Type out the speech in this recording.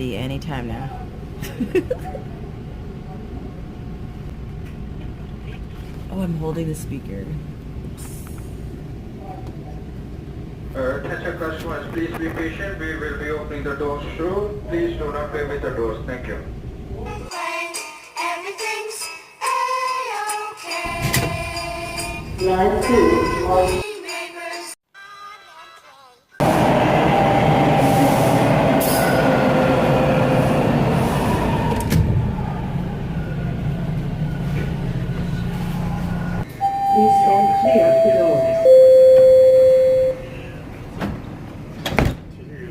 ready anytime now. Oh, I'm holding the speaker. Attention customers, please be patient. We will be opening the doors soon. Please do not play with the doors. Thank you. Everything's A-okay. Line 2.